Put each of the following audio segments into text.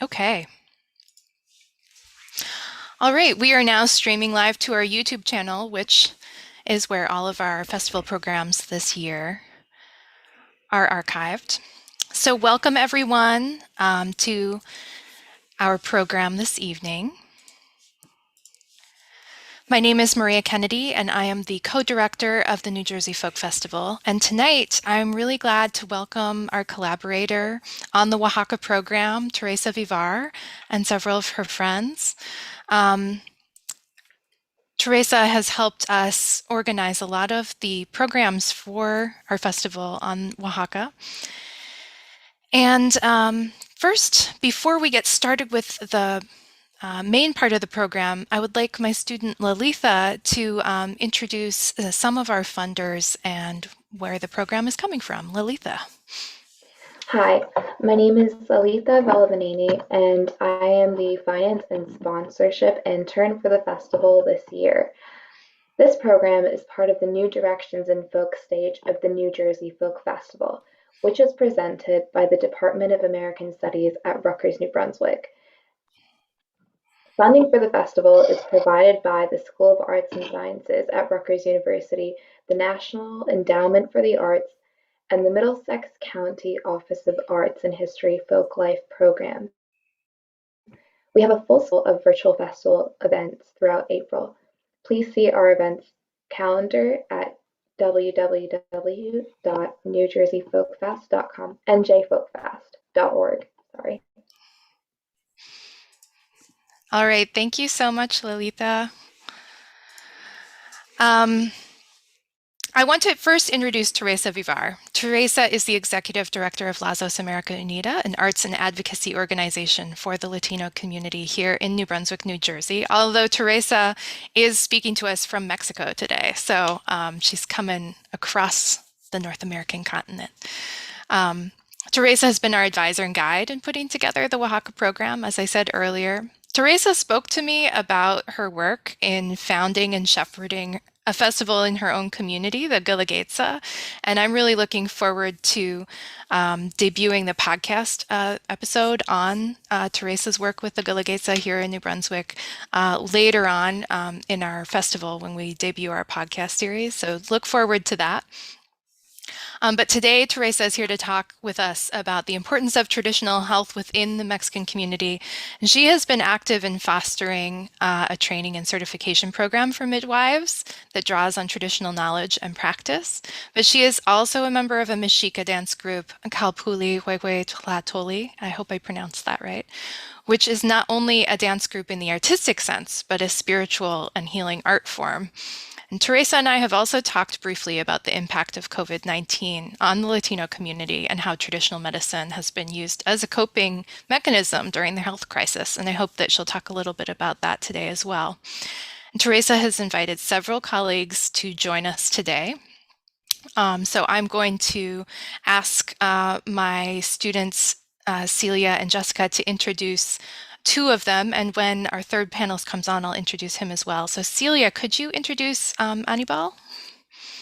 Okay. All right, we are now streaming live to our YouTube channel, which is where all of our festival programs this year are archived. So welcome everyone to our program this evening. My name is Maria Kennedy, and I am the co-director of the New Jersey Folk Festival. And tonight, I'm really glad to welcome our collaborator on the Oaxaca program, Teresa Vivar, and several of her friends. Teresa has helped us organize a lot of the programs for our festival on Oaxaca. And first, before we get started with the main part of the program, I would like my student Lalitha to introduce some of our funders and where the program is coming from. Lalitha. Hi, my name is Alita Valavanini, and I am the Finance and Sponsorship Intern for the festival this year. This program is part of the New Directions in Folk stage of the New Jersey Folk Festival, which is presented by the Department of American Studies at Rutgers, New Brunswick. Funding for the festival is provided by the School of Arts and Sciences at Rutgers University, the National Endowment for the Arts, and the Middlesex County Office of Arts and History Folk Life program. We have a full slate of virtual festival events throughout April. Please see our events calendar at www.newjerseyfolkfest.com, njfolkfest.org. Sorry. All right, thank you so much, Lalitha. I want to first introduce Teresa Vivar. Teresa is the Executive Director of Lazos America Unida, an arts and advocacy organization for the Latino community here in New Brunswick, New Jersey, although Teresa is speaking to us from Mexico today, so she's coming across the North American continent. Teresa has been our advisor and guide in putting together the Oaxaca program, as I said earlier. Teresa spoke to me about her work in founding and shepherding a festival in her own community, the Guelaguetza, and I'm really looking forward to debuting the podcast episode on Teresa's work with the Guelaguetza here in New Brunswick later on in our festival when we debut our podcast series, so look forward to that. But today, Teresa is here to talk with us about the importance of traditional health within the Mexican community. And she has been active in fostering a training and certification program for midwives that draws on traditional knowledge and practice. But she is also a member of a Mexica dance group, Calpuli Huehue Tlatoli, I hope I pronounced that right, which is not only a dance group in the artistic sense, but a spiritual and healing art form. And Teresa and I have also talked briefly about the impact of COVID-19 on the Latino community and how traditional medicine has been used as a coping mechanism during the health crisis. And I hope that she'll talk a little bit about that today as well. And Teresa has invited several colleagues to join us today. So I'm going to ask my students, Celia and Jessica, to introduce two of them, and when our third panelist comes on, I'll introduce him as well. So Celia, could you introduce Anibal?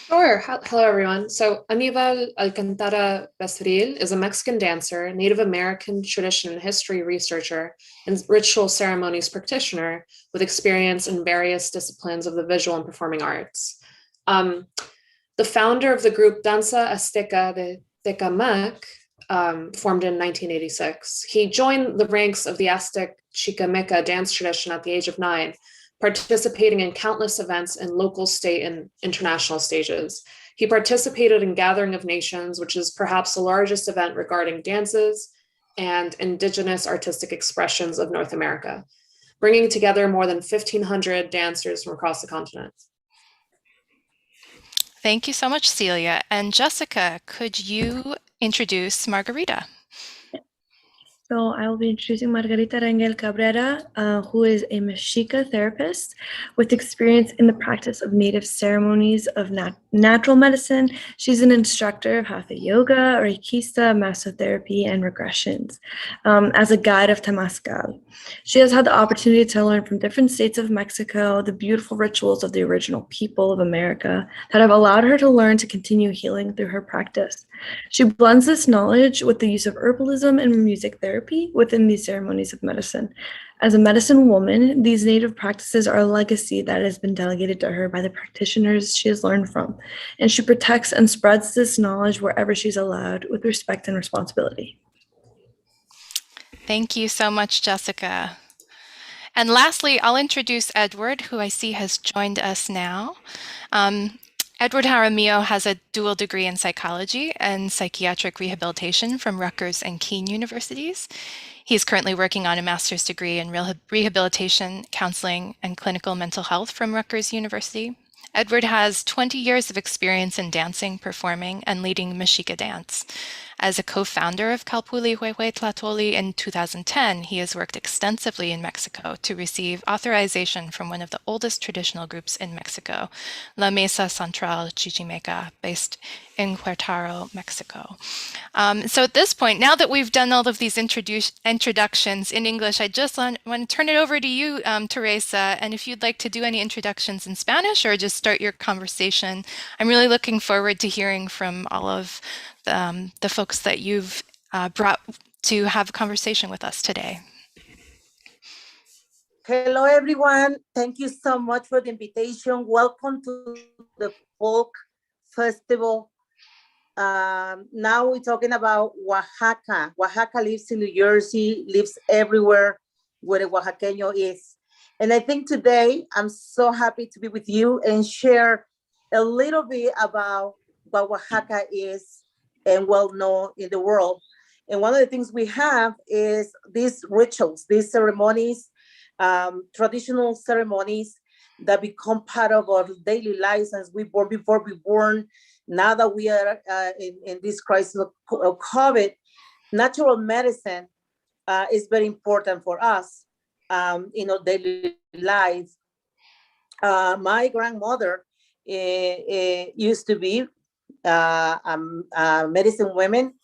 Sure. Hello, everyone. So Aníbal Alcantara Becerril is a Mexican dancer, Native American tradition and history researcher, and ritual ceremonies practitioner with experience in various disciplines of the visual and performing arts. The founder of the group Danza Azteca de Tecamac, formed in 1986. He joined the ranks of the Aztec Chicameca dance tradition at the age of 9, participating in countless events in local, state, and international stages. He participated in Gathering of Nations, which is perhaps the largest event regarding dances and indigenous artistic expressions of North America, bringing together more than 1,500 dancers from across the continent. Thank you so much, Celia. And Jessica, could you introduce Margarita? So I will be introducing Margarita Rangel Cabrera, who is a Mexica therapist with experience in the practice of native ceremonies of natural medicine. She's an instructor of Hatha Yoga, Reikista, Masotherapy, and regressions as a guide of Temazcal. She has had the opportunity to learn from different states of Mexico the beautiful rituals of the original people of America that have allowed her to learn to continue healing through her practice. She blends this knowledge with the use of herbalism and music therapy within these ceremonies of medicine. As a medicine woman, these native practices are a legacy that has been delegated to her by the practitioners she has learned from, and she protects and spreads this knowledge wherever she's allowed with respect and responsibility. Thank you so much, Jessica. And lastly, I'll introduce Edward, who I see has joined us now. Edward Jaramillo has a dual degree in psychology and psychiatric rehabilitation from Rutgers and Keene universities. He's currently working on a master's degree in rehabilitation, counseling, and clinical mental health from Rutgers University. Edward has 20 years of experience in dancing, performing, and leading Mexica dance. As a co-founder of Calpuli Huehue Tlatoli in 2010, he has worked extensively in Mexico to receive authorization from one of the oldest traditional groups in Mexico, La Mesa Central Chichimeca, based in Querétaro, Mexico. So at this point, now that we've done all of these introductions in English, I just want to turn it over to you, Teresa, and if you'd like to do any introductions in Spanish or just start your conversation. I'm really looking forward to hearing from all of the folks that you've brought to have a conversation with us today. Hello, everyone. Thank you so much for the invitation. Welcome to the Folk Festival. Now we're talking about Oaxaca. Oaxaca lives in New Jersey, lives everywhere where a Oaxaqueño is. And I think today I'm so happy to be with you and share a little bit about what Oaxaca is and well known in the world. And one of the things we have is these rituals, these ceremonies, traditional ceremonies that become part of our daily lives as we born, before we born. Now that we are in this crisis of COVID, natural medicine is very important for us in our daily life. My grandmother used to be a medicine woman,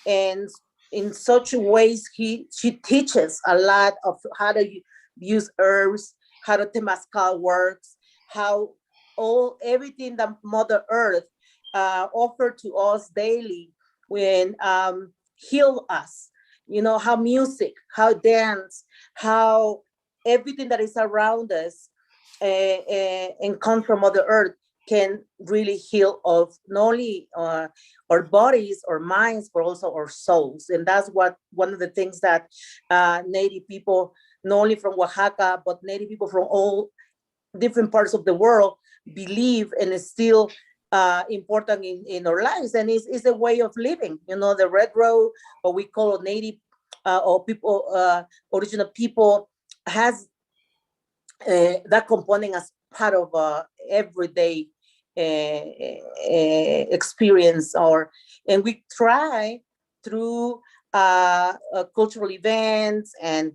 and in such ways she teaches a lot of how to use herbs, how the temazcal works, how everything that Mother Earth offered to us daily when heal us. You know, how music, how dance, how everything that is around us and come from Mother Earth can really heal us, not only our bodies or minds, but also our souls. And that's what one of the things that Native people, not only from Oaxaca, but Native people from all different parts of the world believe, and is still important in our lives. And it's a way of living. You know, the Red Road, or we call it Native or people, original people, has that component as part of everyday experience. And we try through cultural events and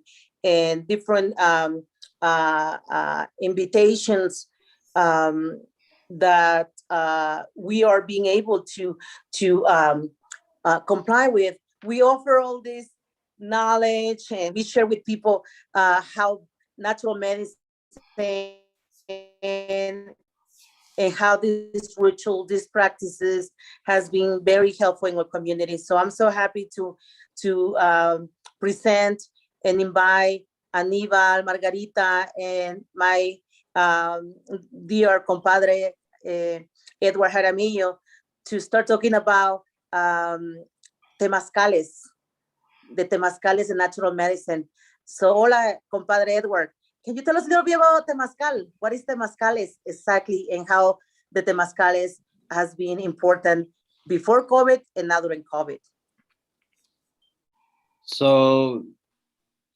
different invitations that we are being able to comply with. We offer all this knowledge, and we share with people how natural medicine and how this ritual, these practices has been very helpful in our community. So I'm so happy to present and invite Aníbal, Margarita, and my dear compadre, Edward Jaramillo, to start talking about temazcales, the temazcales in natural medicine. So hola, compadre Edward. Can you tell us a little bit about temazcal? What is temazcales exactly, and how the temazcales has been important before COVID and now during COVID? So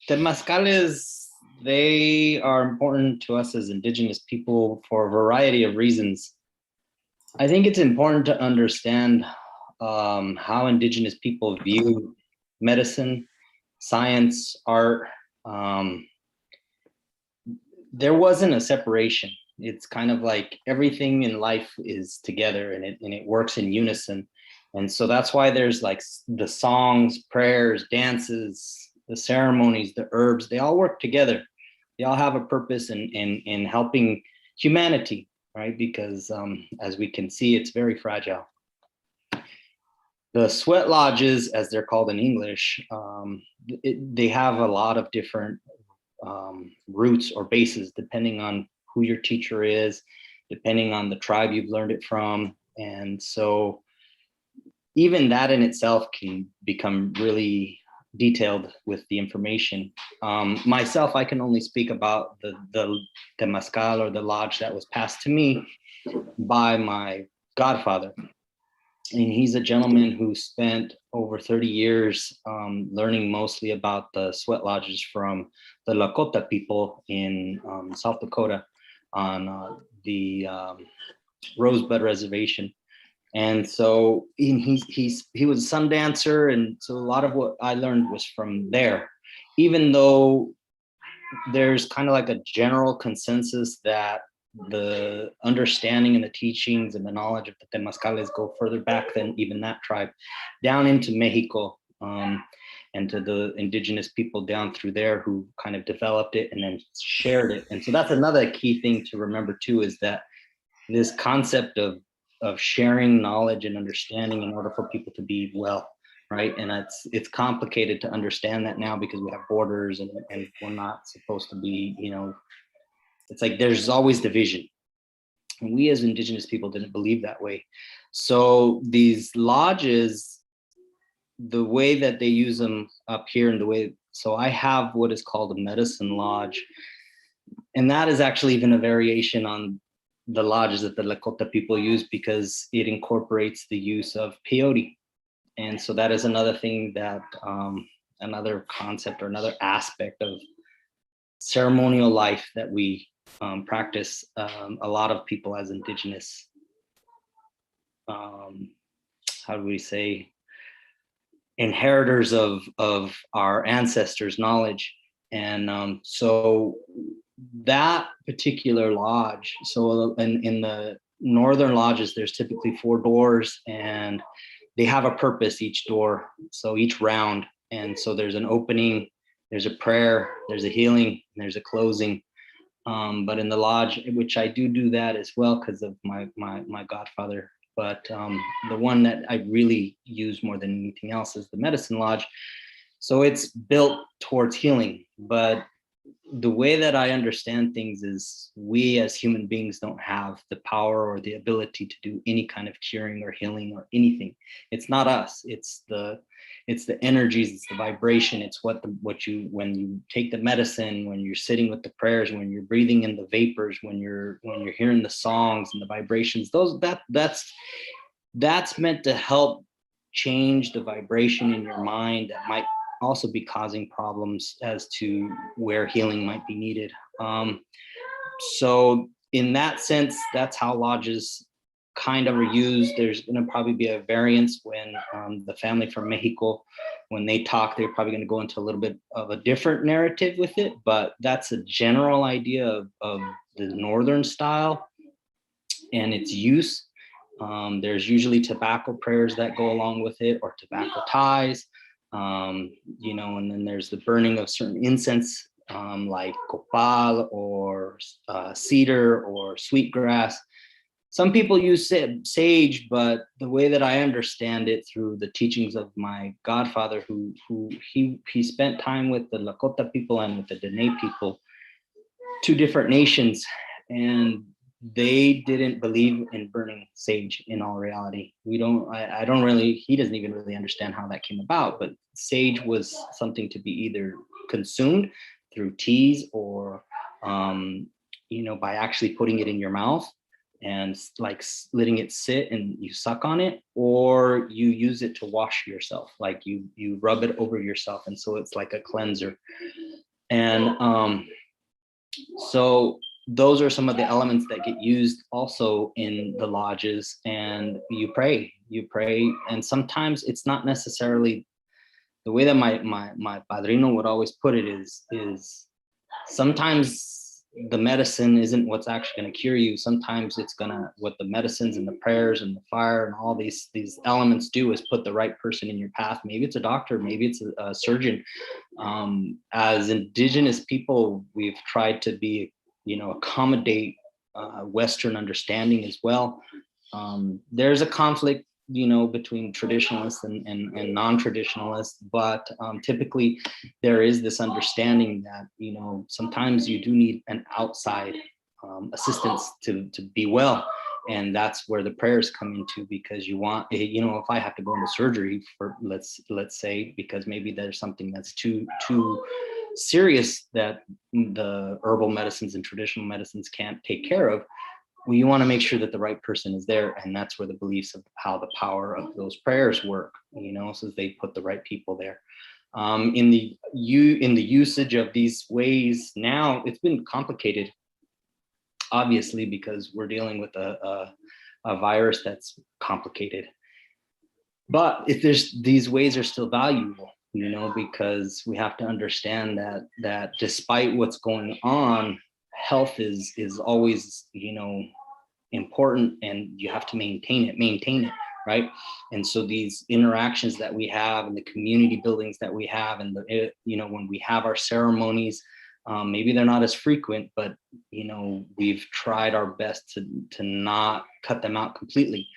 temazcales, they are important to us as Indigenous people for a variety of reasons. I think it's important to understand how Indigenous people view medicine, science, art. There wasn't a separation. It's kind of like everything in life is together, and it works in unison. And so that's why there's like the songs, prayers, dances, the ceremonies, the herbs, they all work together. They all have a purpose in helping humanity, right? Because as we can see, it's very fragile. The sweat lodges, as they're called in English, they have a lot of different roots or bases, depending on who your teacher is, depending on the tribe you've learned it from. And so even that in itself can become really detailed with the information. Myself, I can only speak about the temazcal, or the lodge, that was passed to me by my godfather. And he's a gentleman who spent over 30 years learning mostly about the sweat lodges from the Lakota people in South Dakota on the Rosebud Reservation. And so he was a sun dancer, and so a lot of what I learned was from there. Even though there's kind of like a general consensus that the understanding and the teachings and the knowledge of the Temazcales go further back than even that tribe, down into Mexico, and to the indigenous people down through there who kind of developed it and then shared it. And so that's another key thing to remember too, is that this concept of sharing knowledge and understanding in order for people to be well, right? And it's complicated to understand that now because we have borders, and we're not supposed to be, it's like there's always division. And we as indigenous people didn't believe that way. So these lodges, the way that they use them up here, and the way, so I have what is called a medicine lodge. And that is actually even a variation on the lodges that the Lakota people use, because it incorporates the use of peyote. And so that is another thing that, another concept or another aspect of ceremonial life that we practice, a lot of people as indigenous, how do we say, inheritors of our ancestors' knowledge. And so that particular lodge, so in the northern lodges, there's typically 4 doors, and they have a purpose, each door, so each round. And so there's an opening, there's a prayer, there's a healing, and there's a closing. But in the lodge, which I do that as well because of my godfather, but the one that I really use more than anything else is the medicine lodge. So it's built towards healing, but the way that I understand things is we as human beings don't have the power or the ability to do any kind of curing or healing or anything. It's not us. It's the energies, it's the vibration, it's when you take the medicine, when you're sitting with the prayers, when you're breathing in the vapors, when you're hearing the songs and the vibrations, that's meant to help change the vibration in your mind that might also be causing problems as to where healing might be needed. So in that sense, that's how lodges kind of are used. There's going to probably be a variance when the family from Mexico, when they talk, they're probably going to go into a little bit of a different narrative with it, but that's a general idea of the northern style and its use. There's usually tobacco prayers that go along with it, or tobacco ties. And then there's the burning of certain incense, like copal or cedar or sweetgrass. Some people use sage, but the way that I understand it through the teachings of my godfather, who he spent time with the Lakota people and with the Dene people, 2 different nations, and they didn't believe in burning sage in all reality. He doesn't even really understand how that came about, but sage was something to be either consumed through teas or, by actually putting it in your mouth and like letting it sit and you suck on it, or you use it to wash yourself, like you rub it over yourself. And so it's like a cleanser. And so those are some of the elements that get used also in the lodges. And you pray, and sometimes it's not necessarily the way that my padrino would always put it is sometimes the medicine isn't what's actually going to cure you. Sometimes it's what the medicines and the prayers and the fire and all these elements do is put the right person in your path. Maybe it's a doctor, maybe it's a surgeon. As indigenous people, we've tried to be, accommodate Western understanding as well. There's a conflict between traditionalists and non-traditionalists, but typically there is this understanding that, sometimes you do need an outside assistance to be well. And that's where the prayers come into, because you want, if I have to go into surgery for, let's say, because maybe there's something that's too serious that the herbal medicines and traditional medicines can't take care of, well, you want to make sure that the right person is there. And that's where the beliefs of how the power of those prayers work, so they put the right people there. In the usage of these ways now, it's been complicated, obviously, because we're dealing with a virus that's complicated. But if these ways are still valuable, because we have to understand that despite what's going on, health is always, important, and you have to maintain it, right? And so these interactions that we have, and the community buildings that we have, and when we have our ceremonies, maybe they're not as frequent, but we've tried our best to not cut them out completely,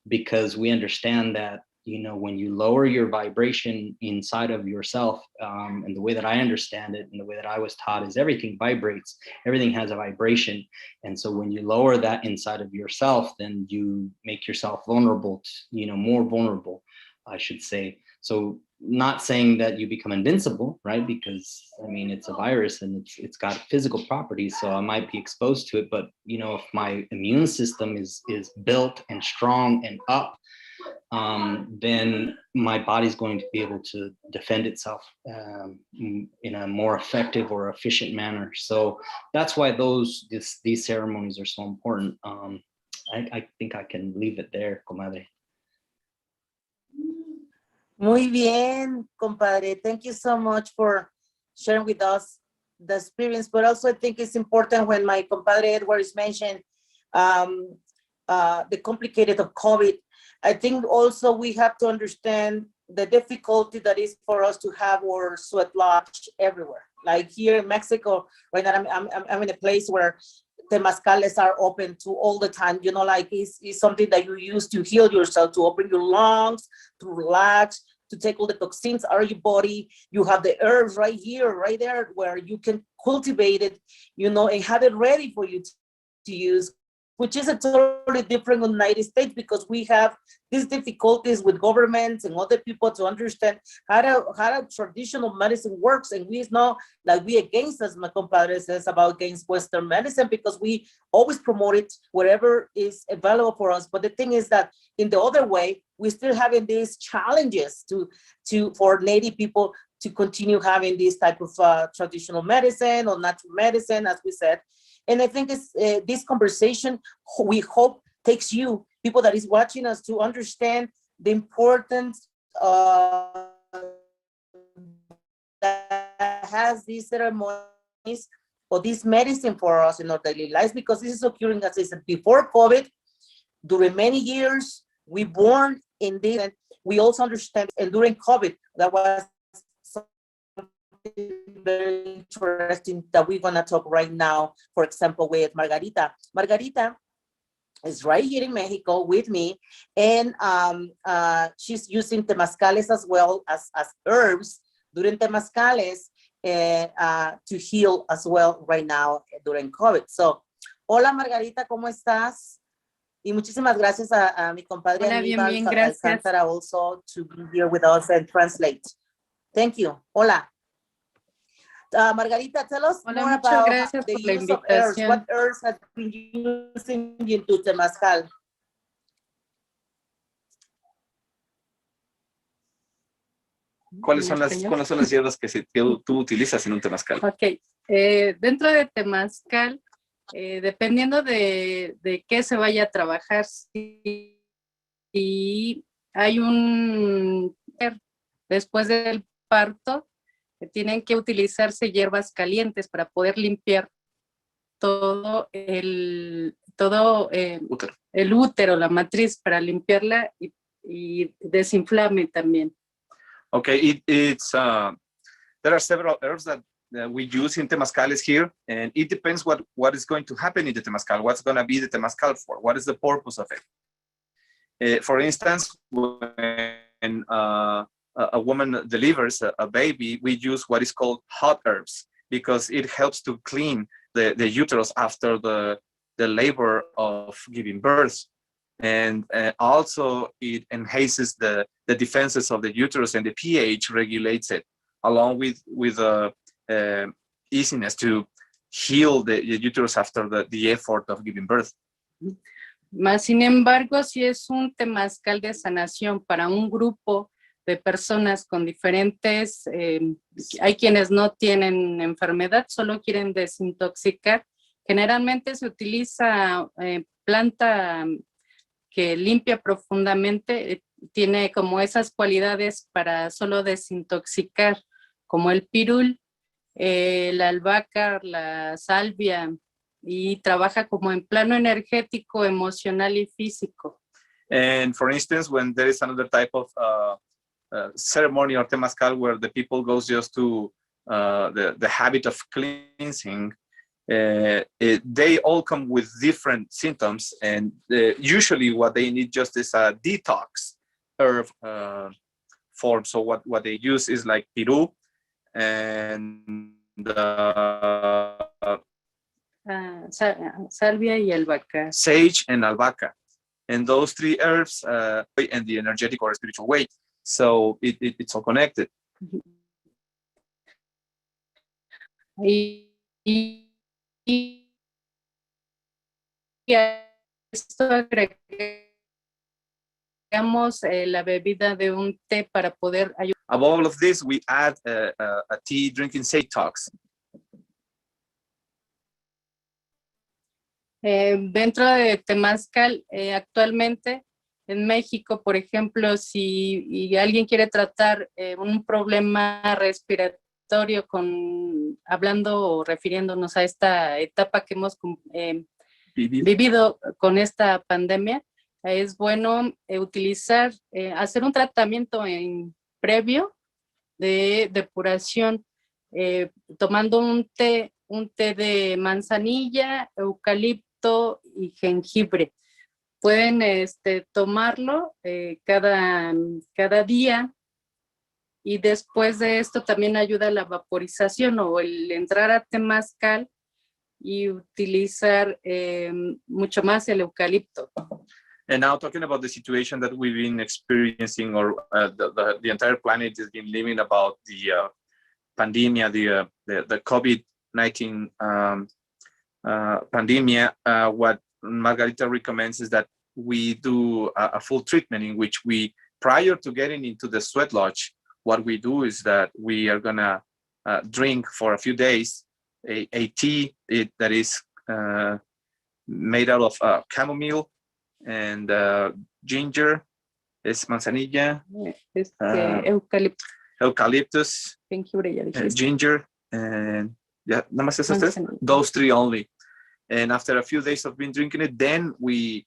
because we understand that when you lower your vibration inside of yourself, and the way that I understand it and the way that I was taught is everything vibrates, everything has a vibration. And so when you lower that inside of yourself, then you make yourself vulnerable, more vulnerable, I should say. So not saying that you become invincible, right? Because it's a virus and it's got physical properties, so I might be exposed to it. But if my immune system is built and strong and up, then my body's going to be able to defend itself in a more effective or efficient manner. So that's why these ceremonies are so important. I think I can leave it there, comadre. Muy bien, compadre. Thank you so much for sharing with us the experience. But also, I think it's important when my compadre Edward is mentioned the complicated of COVID. I think also we have to understand the difficulty that is for us to have our sweat lodge everywhere. Like here in Mexico, right now I'm in a place where temazcales are open to all the time. Like it's something that you use to heal yourself, to open your lungs, to relax, to take all the toxins out of your body. You have the herbs right here, right there, where you can cultivate it, and have it ready for you to use, which is a totally different United States, because we have these difficulties with governments and other people to understand how traditional medicine works. And we know that we against, as my compadre says, against Western medicine, because we always promote it wherever is available for us. But the thing is that in the other way, we're still having these challenges for Native people to continue having this type of traditional medicine or natural medicine, as we said. And I think it's this conversation, we hope, takes you, people that is watching us, to understand the importance that has these ceremonies or this medicine for us in our daily lives, because this is occurring, as I said, before COVID, during many years, we born in this, and we also understand, and during COVID, that was very interesting that we're going to talk right now, for example, with Margarita. Margarita is right here in Mexico with me, and she's using temazcales as well as herbs during temazcales to heal as well right now during COVID. So, hola Margarita, ¿cómo estás? Y muchísimas gracias a mi compadre Aníbal Alcántara also to be here with us and translate. Thank you. Hola. Margarita, tell us more about the use of herbs. What herbs have been using into temazcal? ¿Cuáles son las hierbas que tú utilizas en un temazcal? Ok, dentro de temazcal, dependiendo de qué se vaya a trabajar, si hay después del parto, tienen que utilizarse hierbas calientes para poder limpiar todo el útero, la matriz, para limpiarla y desinflame también. Okay, there are several herbs that we use in temazcales here, and it depends what is going to happen in the temazcal, what's going to be the temazcal for, what is the purpose of it. For instance, when a woman delivers a baby, we use what is called hot herbs because it helps to clean the uterus after the labor of giving birth. And also it enhances the defenses of the uterus, and the pH regulates it, along with easiness to heal the uterus after the effort of giving birth. Más sin embargo, si es un temazcal de sanación para un grupo de personas con diferentes, hay quienes no tienen enfermedad, solo quieren desintoxicar. Generalmente se utiliza planta que limpia profundamente, tiene como esas cualidades para solo desintoxicar, como el pirul, la albahaca, la salvia, y trabaja como en plano energético, emocional y físico. And for instance, when there is another type of ceremony or temazcal where the people goes just to the habit of cleansing, they all come with different symptoms, and usually what they need just is a detox herb form. So what they use is like piru and Salvia y albahaca. Sage and albahaca, and those three herbs and the energetic or spiritual way. So it's all connected. Y a esto agregamos la bebida de un té para poder ayudar. Above all of this, we add a tea drinking sage talks. Dentro de temazcal, actualmente en México, por ejemplo, si alguien quiere tratar un problema respiratorio hablando o refiriéndonos a esta etapa que hemos vivido con esta pandemia, es bueno hacer un tratamiento previo de depuración, tomando un té de manzanilla, eucalipto y jengibre. Pueden tomarlo cada día, y después de esto también ayuda la vaporización o el entrar a temazcal y utilizar mucho más el eucalipto. And now talking about the situation that we've been experiencing, or the entire planet has been living about the pandemia, the COVID-19 pandemia, what Margarita recommends is that we do a full treatment in which we, prior to getting into the sweat lodge, what we do is that we are gonna drink for a few days a tea that is made out of chamomile and ginger, es manzanilla, eucalyptus, jengibre, ginger, and yeah, nada más esos tres, those three only. And after a few days of been drinking it, then we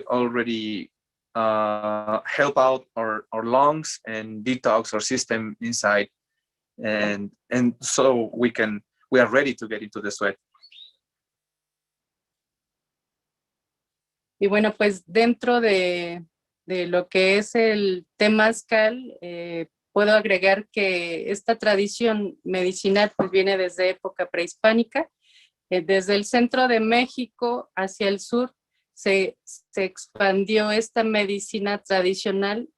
already help out our lungs and detox our system inside, and so we are ready to get into the sweat. Y bueno, pues dentro de lo que es el temazcal, puedo agregar que esta tradición medicinal pues viene desde época prehispánica. Desde el centro de México hacia el sur se expandió esta medicina tradicional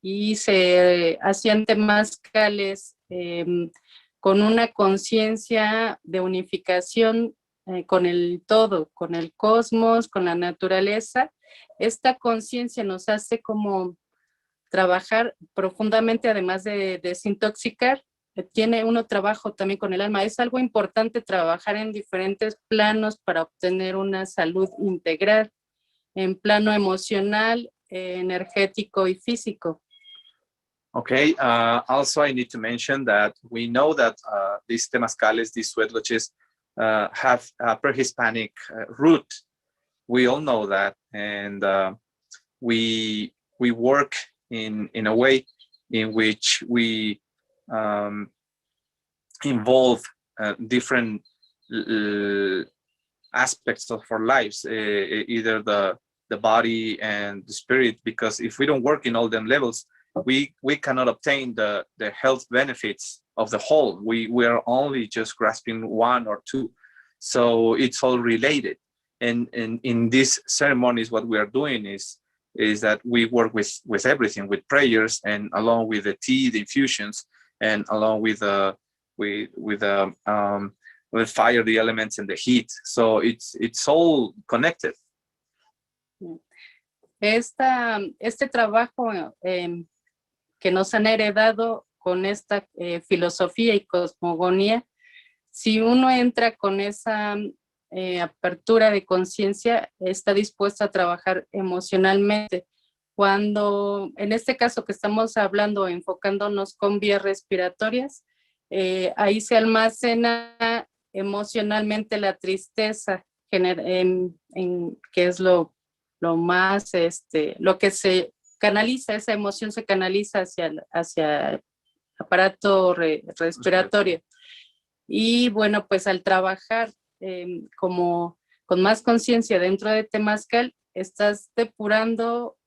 y se hacían temazcales con una conciencia de unificación con el todo, con el cosmos, con la naturaleza. Esta conciencia nos hace como trabajar profundamente, además de desintoxicar. Tiene uno trabajo también con el alma. Es algo importante trabajar en diferentes planos para obtener una salud integral, en plano emocional, energético y físico. Okay, also I need to mention that we know that these temazcales, these sweat lodges, have a pre-Hispanic root. We all know that, and we work in a way in which we involve different aspects of our lives, either the the body and the spirit, because if we don't work in all them levels, we cannot obtain the health benefits of the whole. We are only just grasping one or two. So it's all related. And in these ceremonies, what we are doing is that we work with everything, with prayers, and along with the tea, the infusions, and along with fire, the elements, and the heat. So it's all connected. Este trabajo que nos han heredado con esta filosofía y cosmogonía, si uno entra con esa apertura de conciencia, está dispuesto a trabajar emocionalmente. Cuando, en este caso que estamos hablando, enfocándonos con vías respiratorias, ahí se almacena emocionalmente la tristeza, que es lo más, lo que se canaliza, esa emoción se canaliza hacia el aparato respiratorio. Y bueno, pues al trabajar como con más conciencia dentro de Temazcal, estás depurando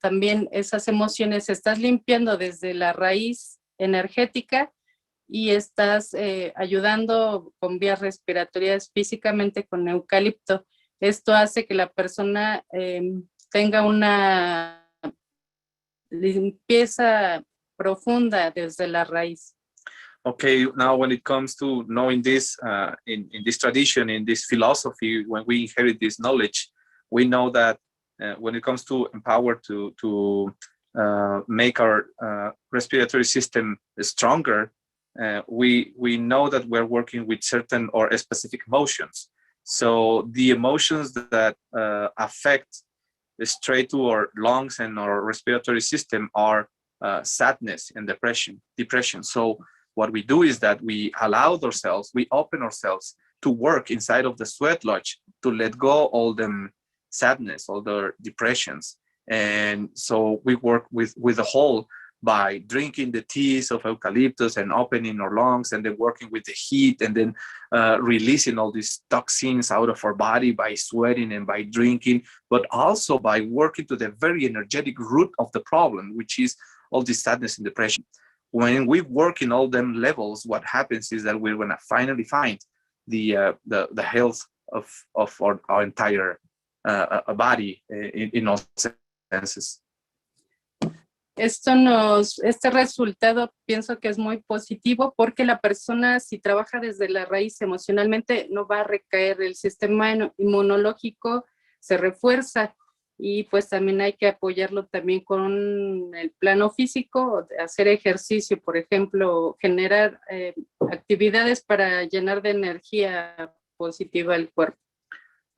también esas emociones, estás limpiando desde la raíz energética y estás ayudando con vías respiratorias físicamente con eucalipto. Esto hace que la persona tenga una limpieza profunda desde la raíz. Okay, now when it comes to knowing this in this tradition, in this philosophy, when we inherit this knowledge, we know that when it comes to empower to make our respiratory system stronger, we know that we're working with certain or specific emotions. So the emotions that affect straight to our lungs and our respiratory system are sadness and depression. So what we do is that we allow ourselves, we open ourselves to work inside of the sweat lodge, to let go all the sadness, all the depressions. And so we work with the whole by drinking the teas of eucalyptus and opening our lungs, and then working with the heat, and then releasing all these toxins out of our body by sweating and by drinking, but also by working to the very energetic root of the problem, which is all this sadness and depression. When we work in all them levels, what happens is that we're gonna finally find the health of our entire body in all senses. Este resultado pienso que es muy positivo, porque la persona, si trabaja desde la raíz emocionalmente, no va a recaer, el sistema inmunológico se refuerza, y pues también hay que apoyarlo también con el plano físico, hacer ejercicio, por ejemplo, generar actividades para llenar de energía positiva el cuerpo.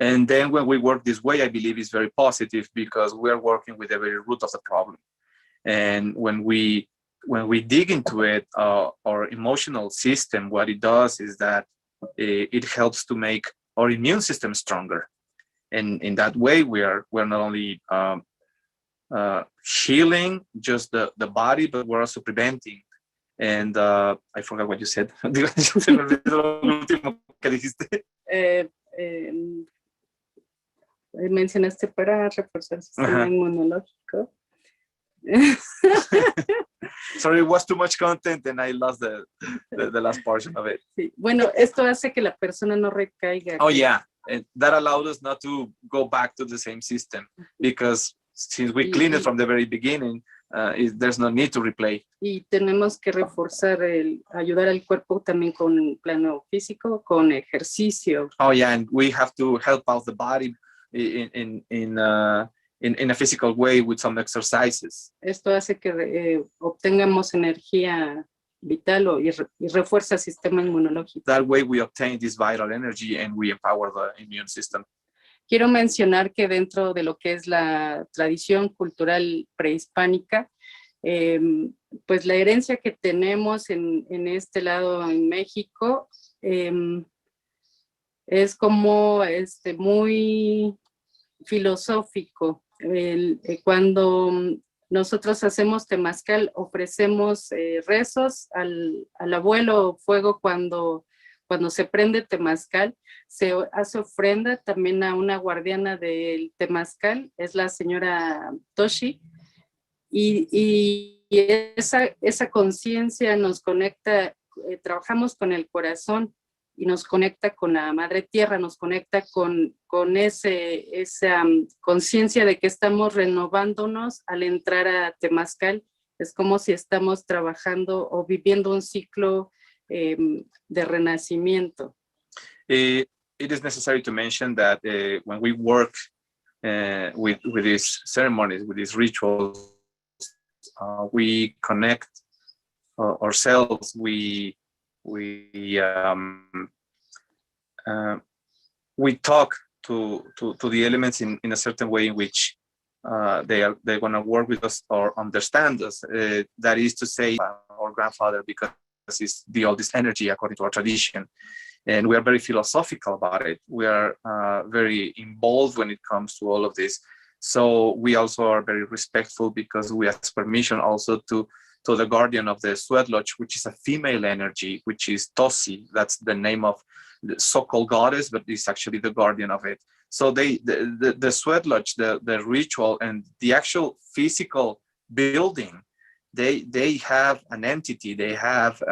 And then when we work this way, I believe it's very positive, because we are working with the very root of the problem. And when we dig into it, our emotional system, what it does is that it helps to make our immune system stronger. And in that way, we're not only healing just the body, but we're also preventing. And I forgot what you said. Mencionaste para reforzar el sistema inmunológico. Sorry, it was too much content and I lost the last portion of it. Sí. Bueno, esto hace que la persona no recaiga. Oh yeah, and that allowed us not to go back to the same system, because since we cleaned it from the very beginning, there's no need to replay. Y tenemos que reforzar ayudar al cuerpo también con plano físico, con ejercicio. Oh yeah, and we have to help out the body in a physical way with some exercises. Esto hace que obtengamos energía vital y refuerza el sistema inmunológico. That way we obtain this vital energy and we empower the immune system. Quiero mencionar que dentro de lo que es la tradición cultural prehispánica, pues la herencia que tenemos en este lado en México es como muy filosófico. Cuando nosotros hacemos temazcal, ofrecemos rezos al abuelo fuego cuando cuando se prende temazcal, se hace ofrenda también a una guardiana del temazcal, es la señora Toshi, y esa conciencia nos conecta, trabajamos con el corazón y nos conecta con la madre tierra, nos conecta con esa conciencia de que estamos renovándonos al entrar a temazcal. Es como si estamos trabajando o viviendo un ciclo de renacimiento. It is necessary to mention that when we work with these ceremonies, with these rituals, we connect ourselves. We talk to the elements in a certain way in which they're going to work with us or understand us. That is to say, our grandfather, because it's the oldest energy according to our tradition. And we are very philosophical about it. We are very involved when it comes to all of this. So we also are very respectful because we ask permission also to the guardian of the sweat lodge, which is a female energy, which is Tosi. That's the name of the so-called goddess, but it's actually the guardian of it. So the sweat lodge, the ritual, and the actual physical building, they have an entity. They have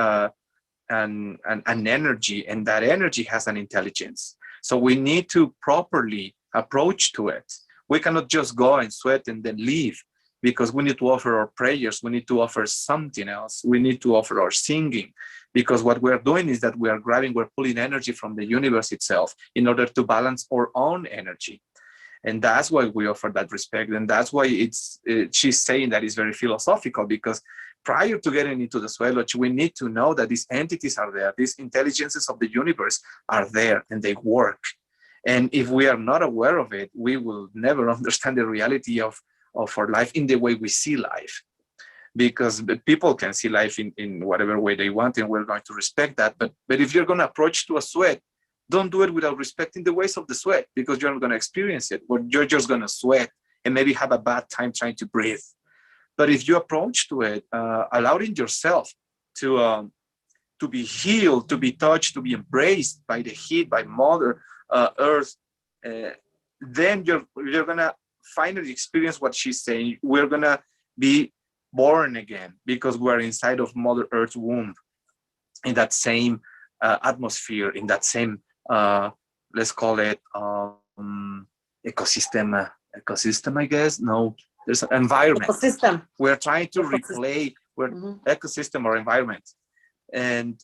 an energy, and that energy has an intelligence. So we need to properly approach to it. We cannot just go and sweat and then leave, because we need to offer our prayers. We need to offer something else. We need to offer our singing, because what we're doing is that we're pulling energy from the universe itself in order to balance our own energy. And that's why we offer that respect. And that's why she's saying that it's very philosophical, because prior to getting into the sweat lodge, we need to know that these entities are there. These intelligences of the universe are there and they work. And if we are not aware of it, we will never understand the reality of our life in the way we see life. Because people can see life in whatever way they want, and we're going to respect that. But if you're going to approach to a sweat, don't do it without respecting the ways of the sweat, because you're not going to experience it. Or you're just going to sweat and maybe have a bad time trying to breathe. But if you approach to it, allowing yourself to be healed, to be touched, to be embraced by the heat, by Mother Earth, then you're going to finally experience what she's saying. We're going to be born again, because we're inside of Mother Earth's womb, in that same atmosphere, in that same, let's call it ecosystem, I guess. No, there's an environment. Ecosystem. We're trying to replay ecosystem or environment. And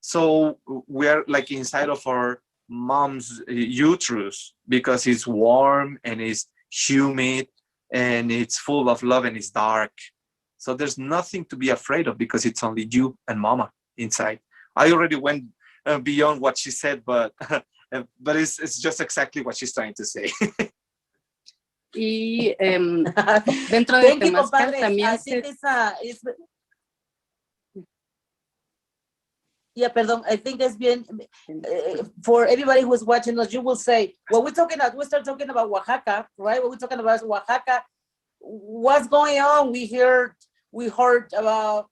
so we're like inside of our mom's uterus, because it's warm and it's humid and it's full of love and it's dark. So there's nothing to be afraid of, because it's only you and Mama inside. I already went beyond what she said, but it's just exactly what she's trying to say. Y dentro de temazcal también Yeah, perdón. I think it's been for everybody who's watching us. You will say, well, we start talking about Oaxaca, right? What we're talking about is Oaxaca. What's going on? We heard about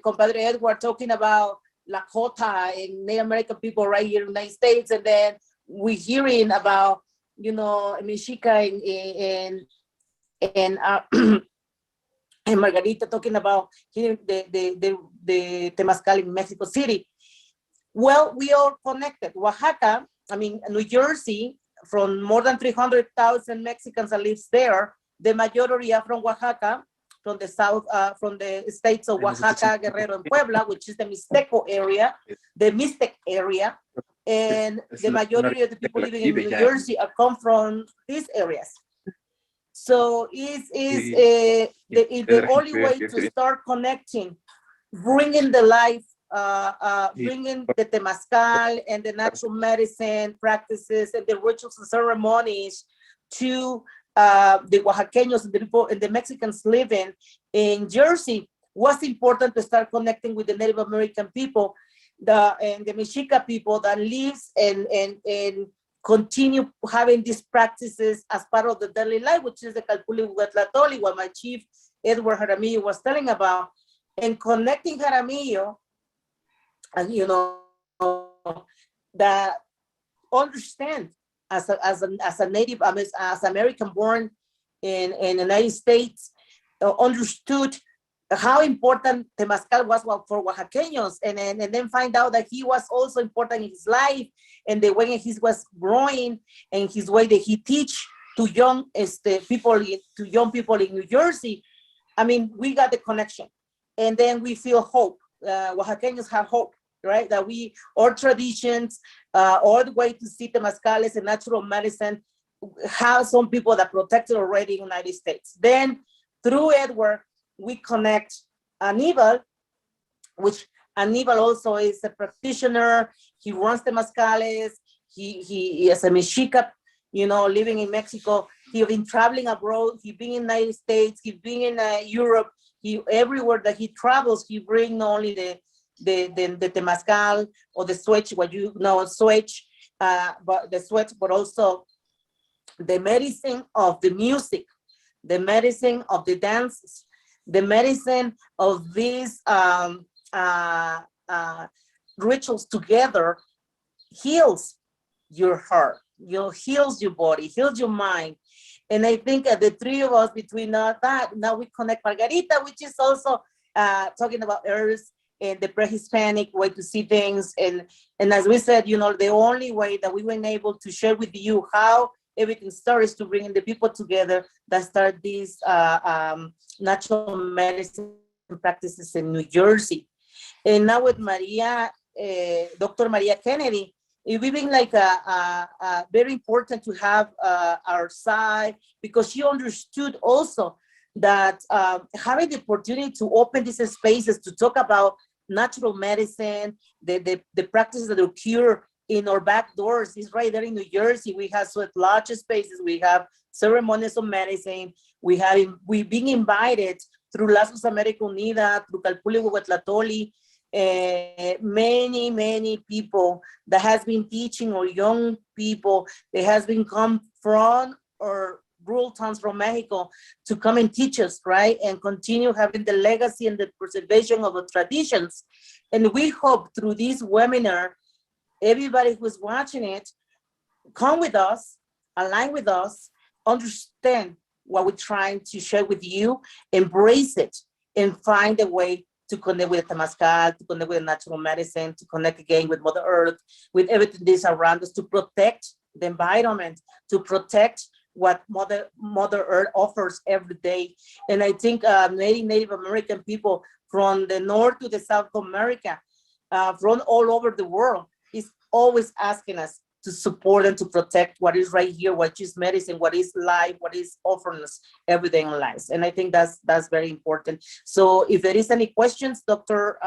Compadre Edward talking about Lakota and Native American people right here in the United States, and then we're hearing about Mexica and Margarita talking about the Temazcal in Mexico City. Well, we are connected. Oaxaca, New Jersey, from more than 300,000 Mexicans that lives there, the majority are from Oaxaca, from the south, from the states of Oaxaca, Guerrero, and Puebla, which is the Mixteco area, and the majority of the people living in New Jersey come from these areas. So it's the only way to start connecting, bringing the life, bringing the temazcal and the natural medicine practices and the rituals and ceremonies to the Oaxaqueños and the people and the Mexicans living in Jersey. Was important to start connecting with the Native American people, and the Mexica people that lives and continue having these practices as part of the daily life, which is the Calpuli Huatlatoli, what my chief Edward Jaramillo was telling about, and connecting Jaramillo, and that understand as a native, as American born in the United States, understood how important Temazcal was for Oaxaqueños, and then find out that he was also important in his life and the way he was growing and his way that he teach to young people in New Jersey. I mean, we got the connection, and then we feel hope. Oaxaqueños have hope, right? That our traditions, all the way to see Temazcales and natural medicine, have some people that protected already in the United States. Then through Edward, we connect Anibal, which Anibal also is a practitioner. He runs Temazcales. He is a Mexica, living in Mexico. He's been traveling abroad. He's been in the United States. He's been in Europe. Everywhere that he travels, he brings not only the Temazcal or the switch, what you know, switch, but the switch, but also the medicine of the music, the medicine of the dances, the medicine of these rituals together heals your heart, heals your body, heals your mind. And I think the three of us, between that, now we connect Margarita, which is also talking about herbs and the pre-Hispanic way to see things. And as we said, the only way that we were able to share with you how everything starts to bring the people together that start these natural medicine practices in New Jersey. And now with Maria, Dr. Maria Kennedy, it would be like very important to have our side, because she understood also that having the opportunity to open these spaces to talk about natural medicine, the practices that occur in our back doors is right there in New Jersey. We have sweat lodge spaces, we have ceremonies of medicine, we've been invited through Lazos America Unida, through Calpuli Huetlatoli, many people that has been teaching, or young people that has been come from or rural towns from Mexico to come and teach us, right? And continue having the legacy and the preservation of the traditions. And we hope through this webinar, everybody who's watching it, come with us, align with us, understand what we're trying to share with you, embrace it, and find a way to connect with the Temazcal, to connect with natural medicine, to connect again with Mother Earth, with everything that's around us, to protect the environment, to protect what Mother Earth offers every day. And I think many Native American people from the North to the South America, from all over the world, is always asking us to support and to protect what is right here, what is medicine, what is life, what is offering us everyday in life. And I think that's very important. So if there is any questions, Dr.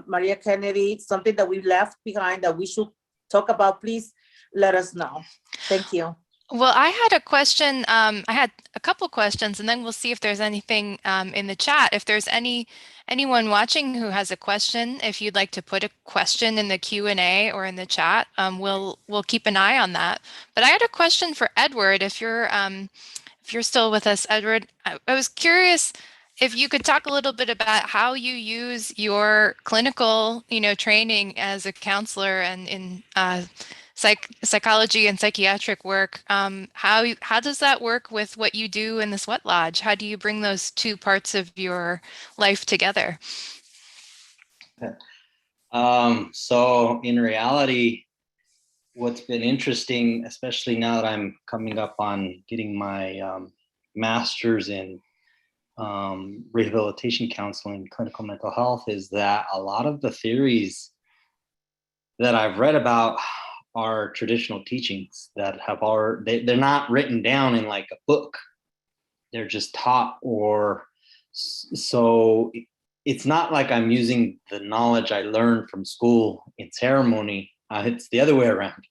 Maria Kennedy, something that we left behind that we should talk about, please let us know. Thank you. Well, I had a question. I had a couple questions, and then we'll see if there's anything in the chat. If there's anyone watching who has a question, if you'd like to put a question in the Q&A or in the chat, we'll keep an eye on that. But I had a question for Edward. If you're still with us, Edward, I was curious if you could talk a little bit about how you use your clinical, training as a counselor and in psychology and psychiatric work. How does that work with what you do in the sweat lodge? How do you bring those two parts of your life together? So in reality, what's been interesting, especially now that I'm coming up on getting my master's in rehabilitation counseling, clinical mental health, is that a lot of the theories that I've read about are traditional teachings that have they're not written down in like a book. They're just taught, or so it's not like I'm using the knowledge I learned from school in ceremony. It's the other way around.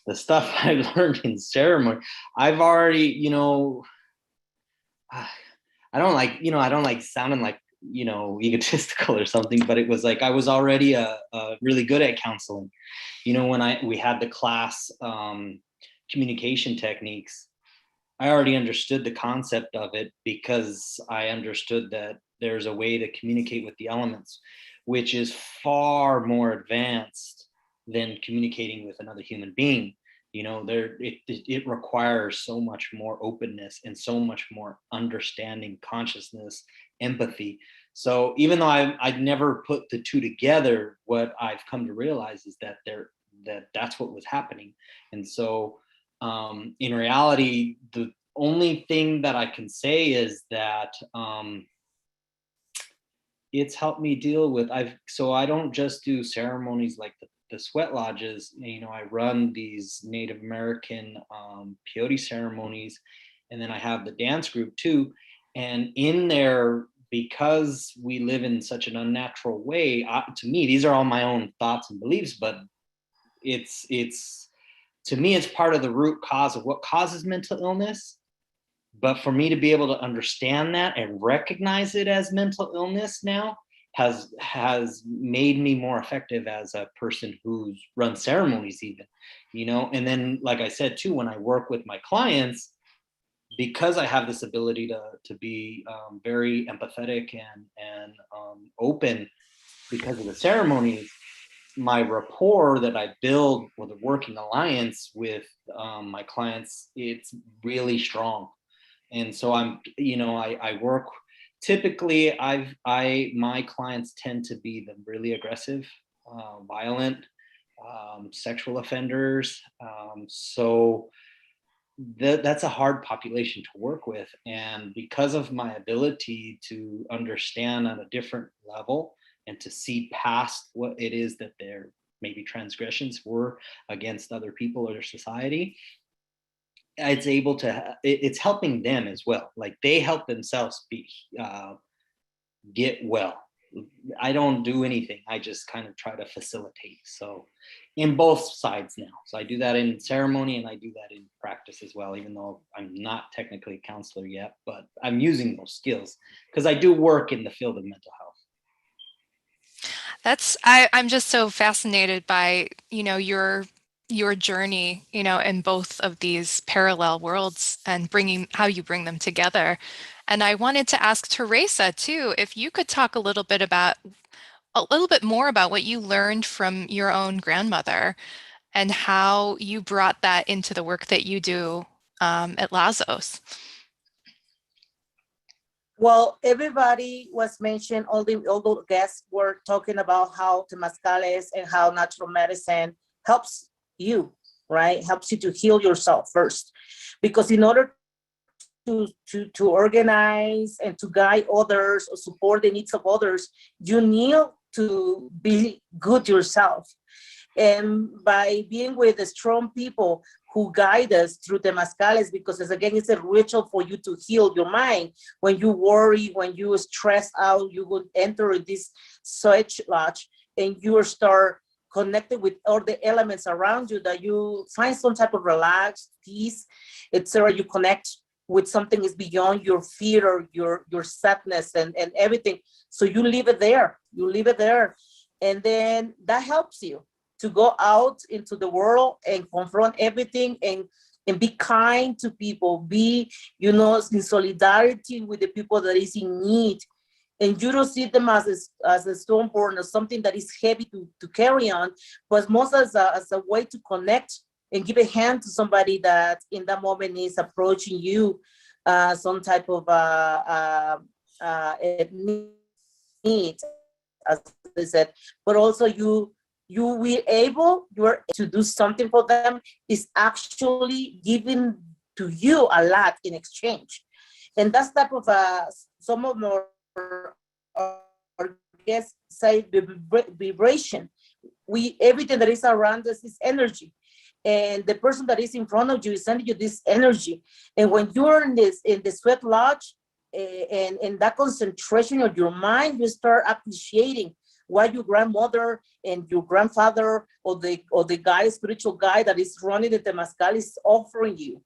The stuff I learned in ceremony, I've already, I don't like sounding like, egotistical or something, but it was like I was already really good at counseling. When we had the class communication techniques, I already understood the concept of it because I understood that there's a way to communicate with the elements. which is far more advanced than communicating with another human being. It requires so much more openness and so much more understanding, consciousness, empathy. So even though I'd never put the two together, what I've come to realize is that that's what was happening. And so in reality, the only thing that I can say is that it's helped me deal with so I don't just do ceremonies like the sweat lodges. I run these Native American peyote ceremonies, and then I have the dance group too. And in there, because we live in such an unnatural way, to me, these are all my own thoughts and beliefs, but it's to me, it's part of the root cause of what causes mental illness. But for me to be able to understand that and recognize it as mental illness now has made me more effective as a person who runs ceremonies even, and then, like I said too, when I work with my clients, because I have this ability to be very empathetic and open because of the ceremonies, my rapport that I build with a working alliance with my clients, it's really strong. And so I work, typically my clients tend to be the really aggressive, violent, sexual offenders. So that's a hard population to work with. And because of my ability to understand on a different level and to see past what it is that their maybe transgressions were against other people or society, it's helping them as well. Like they help themselves get well. I don't do anything. I just kind of try to facilitate. So in both sides now. So I do that in ceremony and I do that in practice as well, even though I'm not technically a counselor yet, but I'm using those skills because I do work in the field of mental health. I'm just so fascinated by, your journey, in both of these parallel worlds and how you bring them together. And I wanted to ask Teresa too, if you could talk a little bit more about what you learned from your own grandmother and how you brought that into the work that you do at Lazos. Well, everybody was mentioned, all the guests were talking about how temazcales and how natural medicine helps you, right? Helps you to heal yourself first. Because in order to organize and to guide others or support the needs of others, you need to be good yourself. And by being with the strong people who guide us through the temazcales, because again, it's a ritual for you to heal your mind. When you worry, when you stress out, you would enter this sweat lodge and you start connected with all the elements around you, that you find some type of relaxed peace, etc. You connect with something is beyond your fear or your sadness and everything. So you leave it there. And then that helps you to go out into the world and confront everything and be kind to people, be, in solidarity with the people that is in need. And you don't see them as a stone burden or something that is heavy to carry on, but most as a way to connect and give a hand to somebody that in that moment is approaching you, some type of need, as I said, but also you are to do something for them is actually giving to you a lot in exchange. And that's type of some of our guests say vibration. Everything that is around us is energy. And the person that is in front of you is sending you this energy. And when you're in the sweat lodge and that concentration of your mind, you start appreciating what your grandmother and your grandfather or the spiritual guide that is running the temazcal is offering you.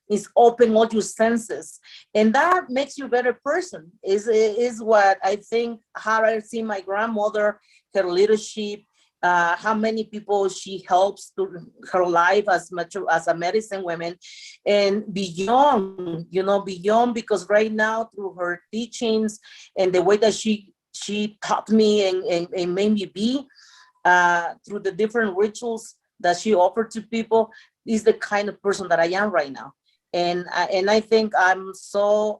Is open all your senses, and that makes you a better person. Is what I think. How I see my grandmother, her leadership, how many people she helps through her life as much as a medicine woman, and beyond. Beyond, because right now through her teachings and the way that she she taught me and made me be through the different rituals that she offered to people, is the kind of person that I am right now. And I think I'm so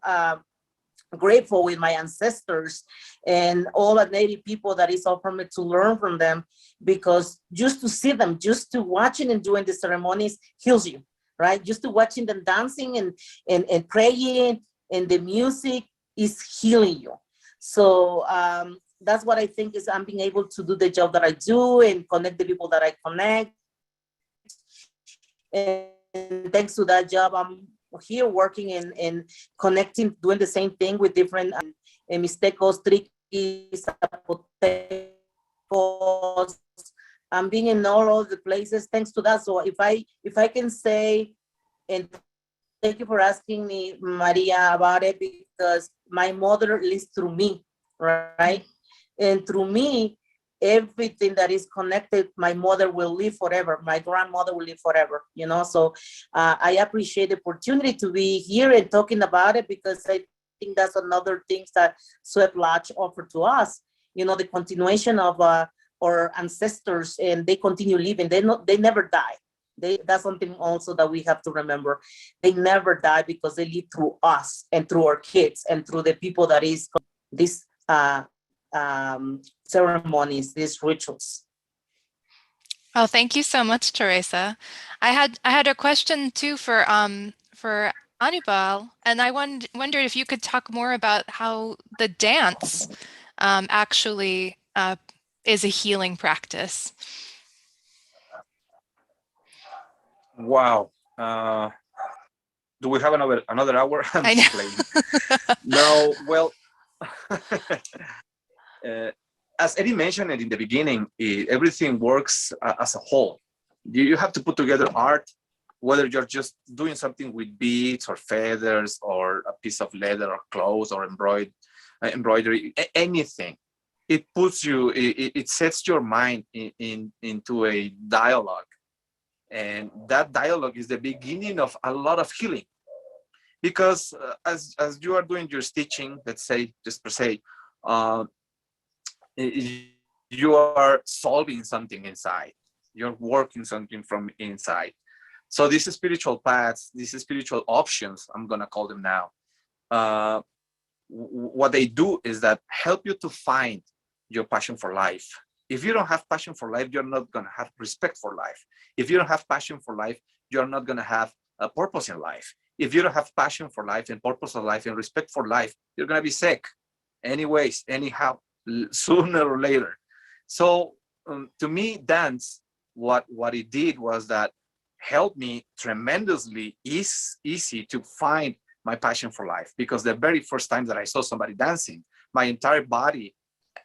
grateful with my ancestors and all the Native people that is offered me to learn from them, because just to see them, just to watching and doing the ceremonies heals you, right? Just to watching them dancing and praying and the music is healing you. So that's what I think is I'm being able to do the job that I do and connect the people that I connect. And thanks to that job, I'm here working and connecting, doing the same thing with different Mixtecos, Triquis, Zapotecos. I'm being in all of the places thanks to that. So if I can say, and thank you for asking me, Maria, about it, because my mother lives through me, right? And through me, everything that is connected, my mother will live forever. My grandmother will live forever, you know? So I appreciate the opportunity to be here and talking about it, because I think that's another thing that Sweat Lodge offered to us, you know, the continuation of our ancestors, and they continue living. They never die. That's something also that we have to remember. They never die because they live through us and through our kids and through the people that is these ceremonies, these rituals. Well, thank you so much, Teresa. I had a question too for Anibal, and I wondered if you could talk more about how the dance actually is a healing practice. Wow. Do we have another hour? I'm I just know. playing. No, well, as Eddie mentioned it in the beginning, everything works as a whole. You have to put together art, whether you're just doing something with beads or feathers or a piece of leather or clothes or embroidery, anything. It puts you, it sets your mind into a dialogue. And that dialogue is the beginning of a lot of healing. Because as you are doing your stitching, let's say, just per se, you are solving something inside. You're working something from inside. So these spiritual paths, these spiritual options, I'm gonna call them now, what they do is that help you to find your passion for life. If you don't have passion for life, you're not gonna have respect for life. If you don't have passion for life, you're not gonna have a purpose in life. If you don't have passion for life and purpose of life and respect for life, you're gonna be sick anyways, anyhow, sooner or later. So to me, dance, what it did was that helped me tremendously easy to find my passion for life, because the very first time that I saw somebody dancing, my entire body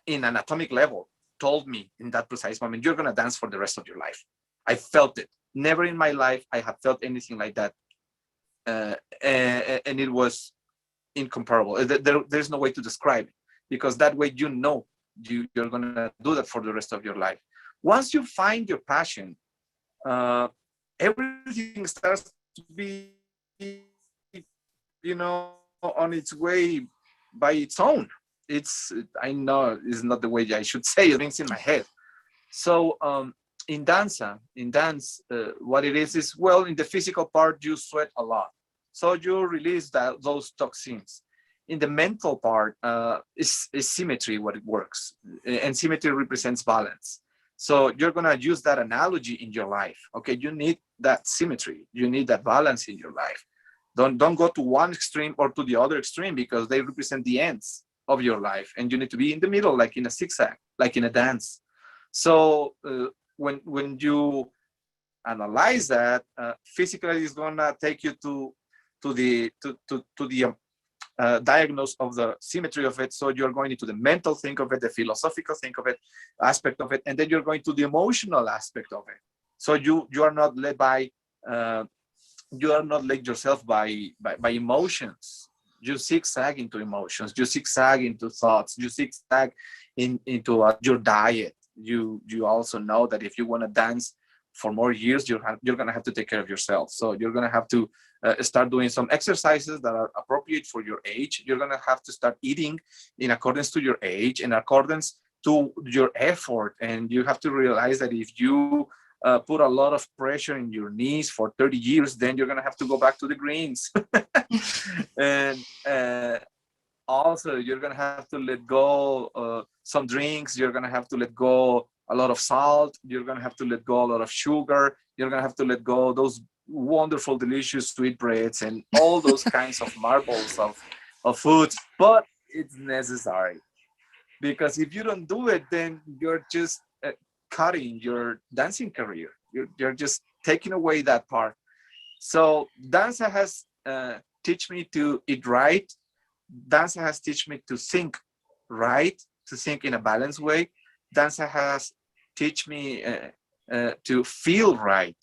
in an atomic level told me in that precise moment, you're gonna dance for the rest of your life. I felt it. Never in my life I have felt anything like that. And it was incomparable. There's no way to describe it, because that way you know you're gonna do that for the rest of your life. Once you find your passion, everything starts to be, on its way by its own. I know it's not the way I should say it, things in my head. So in dance, what it is, well, in the physical part, you sweat a lot. So you release those toxins. In the mental part, is symmetry what it works. And symmetry represents balance. So you're gonna use that analogy in your life. Okay, you need that symmetry. You need that balance in your life. Don't go to one extreme or to the other extreme, because they represent the ends of your life. And you need to be in the middle, like in a zigzag, like in a dance. So when you analyze that, physically is gonna take you to the diagnose of the symmetry of it. So you're going into the mental think of it, the philosophical think of it, aspect of it, and then you're going to the emotional aspect of it. So you are not led by you are not led yourself by emotions. You zigzag into emotions. You zigzag into thoughts. You zigzag into your diet. You also know that if you want to dance for more years, you're going to have to take care of yourself. So you're going to have to start doing some exercises that are appropriate for your age. You're going to have to start eating in accordance to your age, in accordance to your effort. And you have to realize that if you put a lot of pressure in your knees for 30 years, then you're going to have to go back to the greens. And also, you're going to have to let go some drinks. You're going to have to let go a lot of salt. You're going to have to let go a lot of sugar. You're going to have to let go those wonderful, delicious sweetbreads and all those kinds of marbles of foods. But it's necessary, because if you don't do it, then you're just cutting your dancing career. You're just taking away that part. So danza has teach me to eat right. Danza has teach me to think right, to think in a balanced way. Danza has teach me to feel right.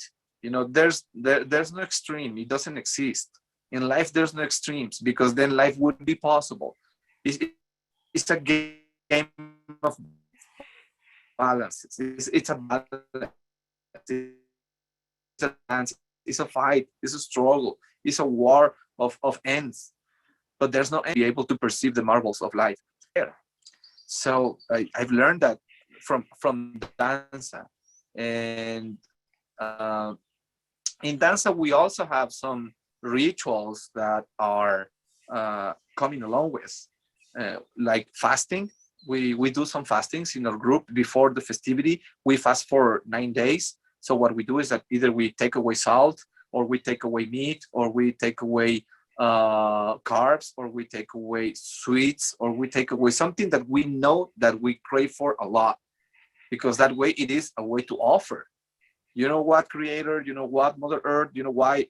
You know, there's no extreme. It doesn't exist in life. There's no extremes, because then life wouldn't be possible. It's a game of balances. It's a balance. It's a dance. It's a fight. It's a struggle. It's a war of ends. But there's no end. Be able to perceive the marvels of life. So I've learned that from danza. And in danza, we also have some rituals that are coming along with, like fasting. We do some fastings in our group before the festivity. We fast for 9 days. So what we do is that either we take away salt, or we take away meat, or we take away carbs, or we take away sweets, or we take away something that we know that we crave for a lot, because that way it is a way to offer. You know what, Creator? You know what, Mother Earth? You know why?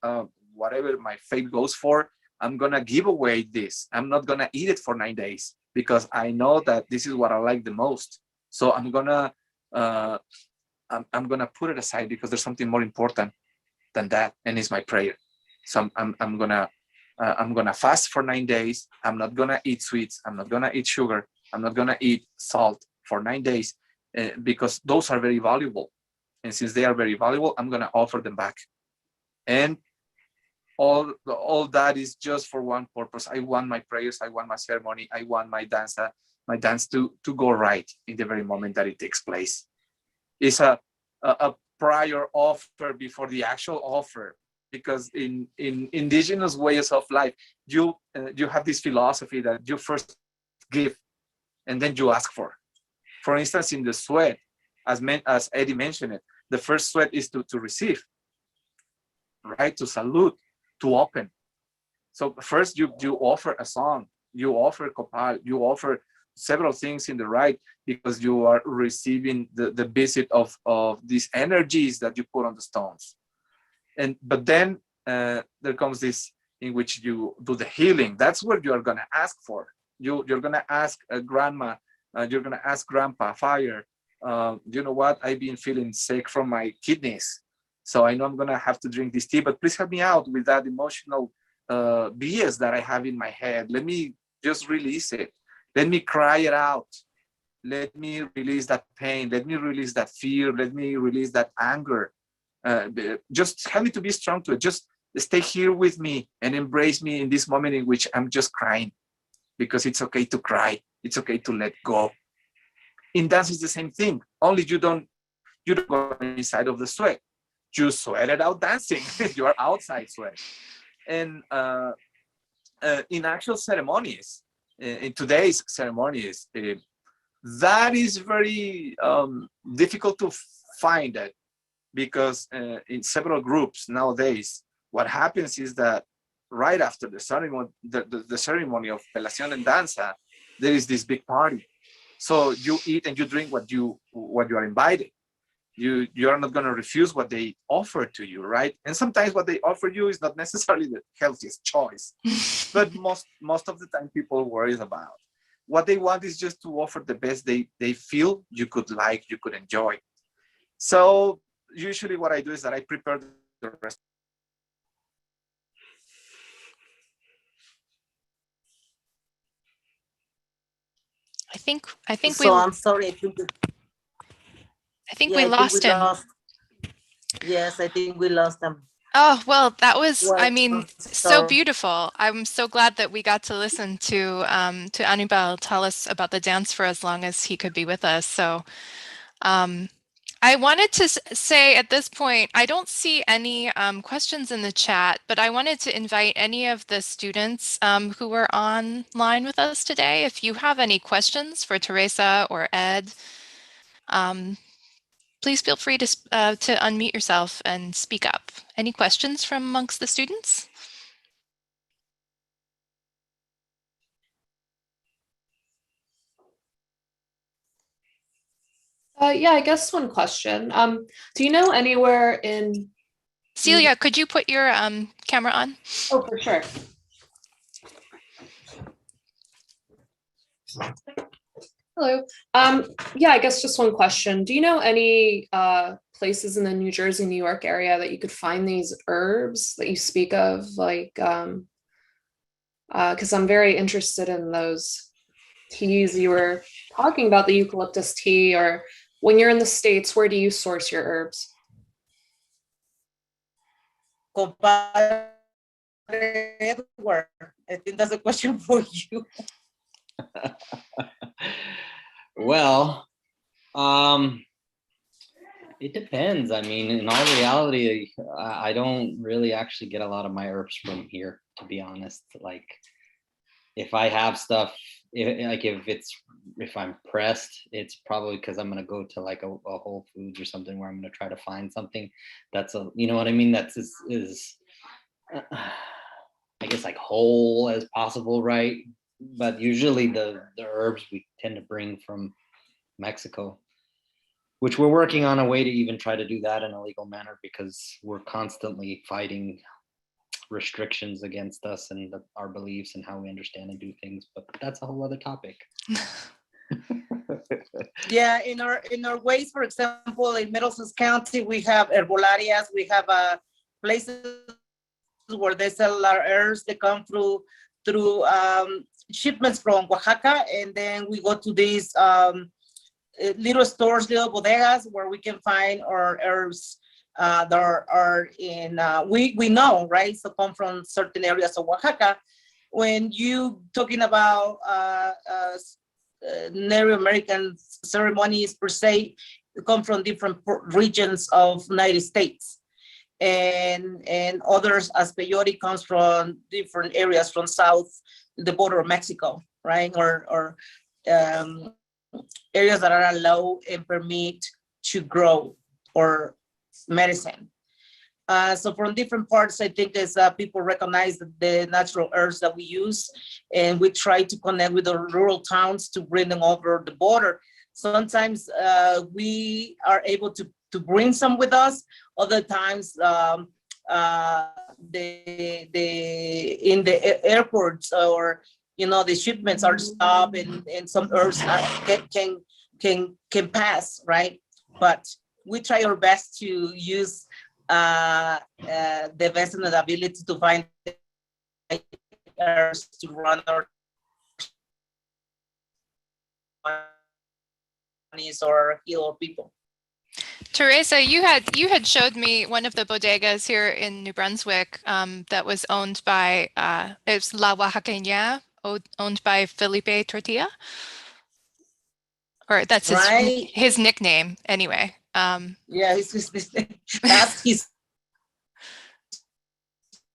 Whatever my faith goes for, I'm gonna give away this. I'm not gonna eat it for 9 days, because I know that this is what I like the most. So I'm gonna put it aside, because there's something more important than that, and it's my prayer. So I'm gonna fast for 9 days. I'm not gonna eat sweets. I'm not gonna eat sugar. I'm not gonna eat salt for 9 days, because those are very valuable. And since they are very valuable, I'm gonna offer them back. And all that is just for one purpose. I want my prayers. I want my ceremony. I want my dance to go right in the very moment that it takes place. It's a prior offer before the actual offer, because in indigenous ways of life, you have this philosophy that you first give and then you ask for. For instance, in the sweat, as Eddie mentioned it, the first sweat is to receive, right? To salute, to open. So first you offer a song, you offer copal, you offer several things in the right, because you are receiving the visit of these energies that you put on the stones. But then there comes this in which you do the healing. That's what you are going to ask for. You're going to ask grandma, you're going to ask grandpa, fire, you know what, I've been feeling sick from my kidneys, so I know I'm going to have to drink this tea, but please help me out with that emotional BS that I have in my head. Let me just release it. Let me cry it out. Let me release that pain. Let me release that fear. Let me release that anger. Just help me to be strong to it. Just stay here with me and embrace me in this moment in which I'm just crying, because it's okay to cry. It's okay to let go. In dance, it's the same thing. Only you don't go inside of the sweat. You sweat it out dancing. You are outside sweat. And in actual ceremonies, in today's ceremonies, that is very difficult to find it, because in several groups nowadays, what happens is that right after the ceremony, the ceremony of Pelación and Danza, there is this big party. So you eat and you drink what you are invited. You are not going to refuse what they offer to you, right? And sometimes what they offer you is not necessarily the healthiest choice, but most of the time people worry about. What they want is just to offer the best they feel you could like, you could enjoy. So usually what I do is that I prepare the rest. I think So I'm sorry. I think we lost him. Yes, I think we lost him. Oh, well, that was, I Well, mean, so so beautiful. I'm so glad that we got to listen to Anibal tell us about the dance for as long as he could be with us. So, um, I wanted to say at this point, I don't see any questions in the chat, but I wanted to invite any of the students who were online with us today. If you have any questions for Teresa or Ed, um, please feel free to unmute yourself and speak up. Any questions from amongst the students? Yeah, I guess one question. Do you know anywhere in... Celia, could you put your camera on? Oh, for sure. Hello. Yeah, I guess just one question. Do you know any places in the New Jersey, New York area that you could find these herbs that you speak of? Like, because I'm very interested in those teas you were talking about, the eucalyptus tea, or when you're in the States, where do you source your herbs? compadre Edward, I think that's a question for you. Well, it depends. I mean, in all reality, I don't really actually get a lot of my herbs from here, to be honest. Like, if I have stuff, if I'm pressed, it's probably because I'm gonna go to like a Whole Foods or something where I'm gonna try to find something that's you know what I mean? That's is I guess like whole as possible, right? But usually the herbs we tend to bring from Mexico, which we're working on a way to even try to do that in a legal manner because we're constantly fighting restrictions against us and our beliefs and how we understand and do things. But that's a whole other topic. Yeah, in our ways, for example, in Middlesex County, we have herbolarias, we have places where they sell our herbs. They come through shipments from Oaxaca, and then we go to these little stores, little bodegas, where we can find our herbs that are in we know, right? So come from certain areas of Oaxaca. When you talking about Native American ceremonies per se, come from different regions of United States, and others as peyote comes from different areas from south the border of Mexico, right? Or areas that are allowed and permit to grow or medicine. So from different parts, I think as people recognize the natural herbs that we use, and we try to connect with the rural towns to bring them over the border. Sometimes we are able to bring some with us. Other times, in the airports, or the shipments are stopped, and some herbs can pass, right? But we try our best to use the best and the ability to find herbs to run our or heal people. Teresa, you had showed me one of the bodegas here in New Brunswick that was owned by it's La Oaxaqueña, owned by Felipe Tortilla, or that's his nickname anyway. Yeah, that's his famous. He's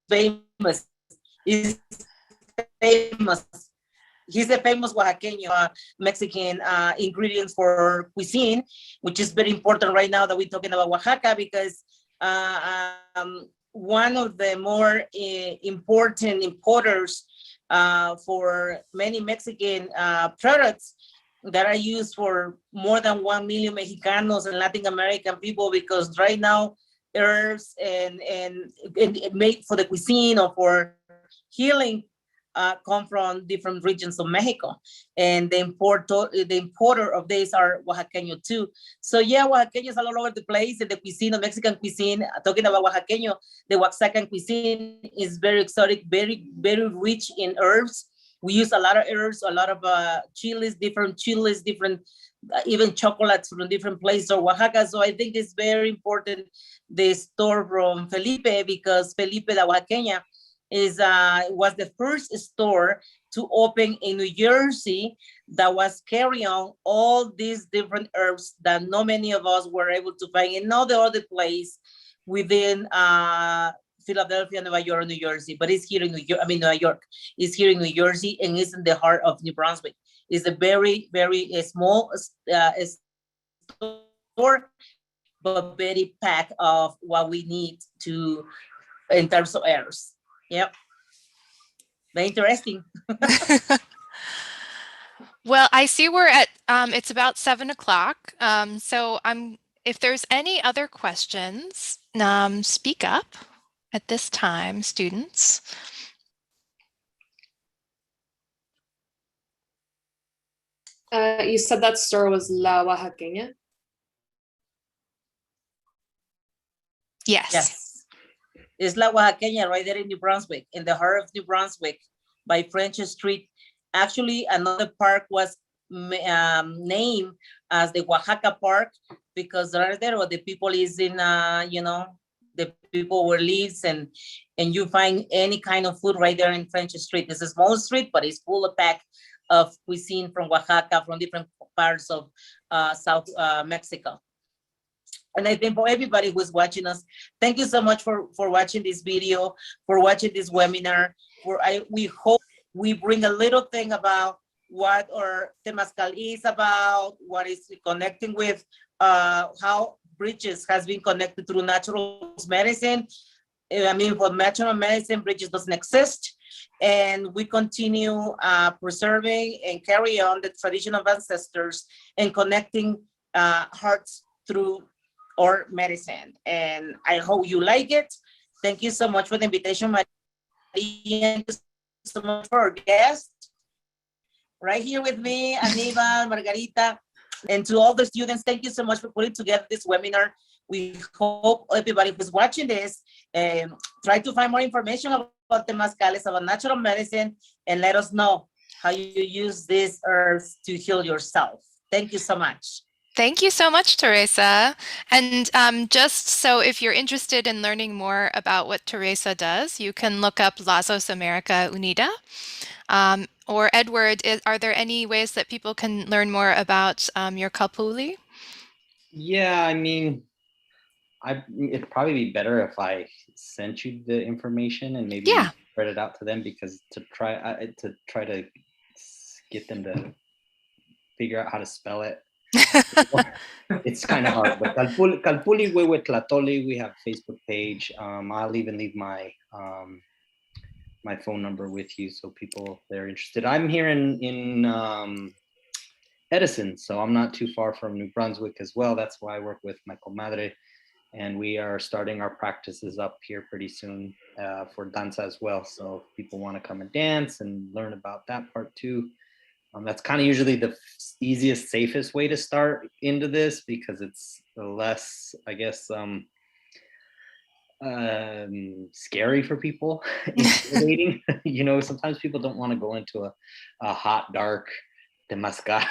famous. He's a famous Oaxaqueño Mexican ingredients for cuisine, which is very important right now that we're talking about Oaxaca, because one of the more important importers for many Mexican products that are used for more than 1 million Mexicanos and Latin American people, because right now herbs and made for the cuisine or for healing come from different regions of Mexico, and the importer of these are Oaxaqueño too. So yeah, Oaxaqueños are all over the place in the cuisine, the Mexican cuisine. Talking about Oaxaqueño, the Oaxacan cuisine is very exotic, very, very rich in herbs, We use a lot of herbs, a lot of chilies, different even chocolates from different places of Oaxaca. So I think it's very important, the store from Felipe, because Felipe the Oaxaqueña was the first store to open in New Jersey that was carrying on all these different herbs that not many of us were able to find in no other place within Philadelphia, New York, New Jersey, but it's here in New York. It's here in New Jersey, and it's in the heart of New Brunswick. It's a very, very small store, but very packed of what we need to in terms of herbs. Yep. Very interesting. Well, I see we're at, it's about 7 o'clock. So if there's any other questions, speak up at this time, students. You said that store was La Oaxaqueña? Yes. It's La Oaxaqueña right there in New Brunswick, in the heart of New Brunswick by French Street. Actually, another park was named as the Oaxaca Park because right there where the people is in, the people where lives and you find any kind of food right there in French Street. It's a small street, but it's full of pack of cuisine from Oaxaca, from different parts of South Mexico. And I think for everybody who's watching us, thank you so much for watching this video, for watching this webinar. We hope we bring a little thing about what our Temazcal is about, what is connecting with, how bridges has been connected through natural medicine. I mean, for natural medicine, bridges doesn't exist. And we continue preserving and carry on the tradition of ancestors and connecting hearts through our medicine. And I hope you like it. Thank you so much for the invitation, Maria. Thank you so much for our guests. Right here with me, Aníbal, Margarita, and to all the students, thank you so much for putting together this webinar. We hope everybody who's watching this try to find more information about the Temazcales, about natural medicine, and let us know how you use these herbs to heal yourself. Thank you so much. Thank you so much, Teresa. And just so if you're interested in learning more about what Teresa does, you can look up Lazos America Unida. Or Edward, are there any ways that people can learn more about your Kalpuli? Yeah, I mean, it'd probably be better if I sent you the information and maybe spread it out to them, because to try to get them to figure out how to spell it, it's kind of hard. But Kalpuli Huehuetlatoli, we have a Facebook page. I'll even leave my my phone number with you so people they're interested. I'm here in Edison, so I'm not too far from New Brunswick as well. That's why I work with my comadre, and we are starting our practices up here pretty soon for danza as well. So if people want to come and dance and learn about that part too. That's kind of usually the easiest, safest way to start into this, because it's less, I guess, scary for people. Intimidating. You know, sometimes people don't want to go into a hot, dark temazcal.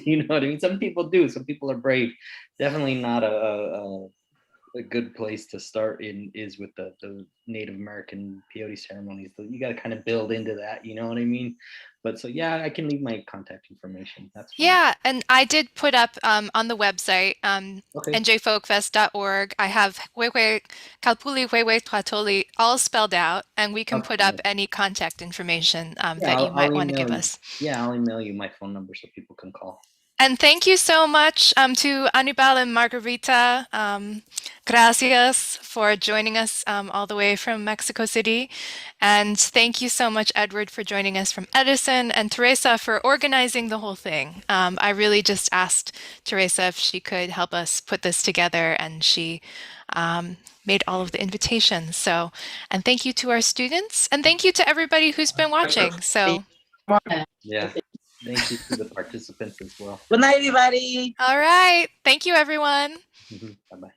You know what I mean? Some people do. Some people are brave. Definitely not a good place to start is with the Native American peyote ceremonies. You got to kind of build into that, you know what I mean? But so yeah, I can leave my contact information. That's fine. Yeah, and I did put up on the website, njfolkfest.org. I have Kalpuli Huehuetlatoli all spelled out, and we can put up any contact information that you might want to give us. Yeah, I'll email you my phone number so people can call. And thank you so much to Anibal and Margarita. Gracias for joining us all the way from Mexico City. And thank you so much, Edward, for joining us from Edison, and Teresa for organizing the whole thing. I really just asked Teresa if she could help us put this together, and she made all of the invitations. So, and thank you to our students, and thank you to everybody who's been watching. So, yeah. Thank you to the participants as well. Good night, everybody. All right. Thank you, everyone. Bye-bye.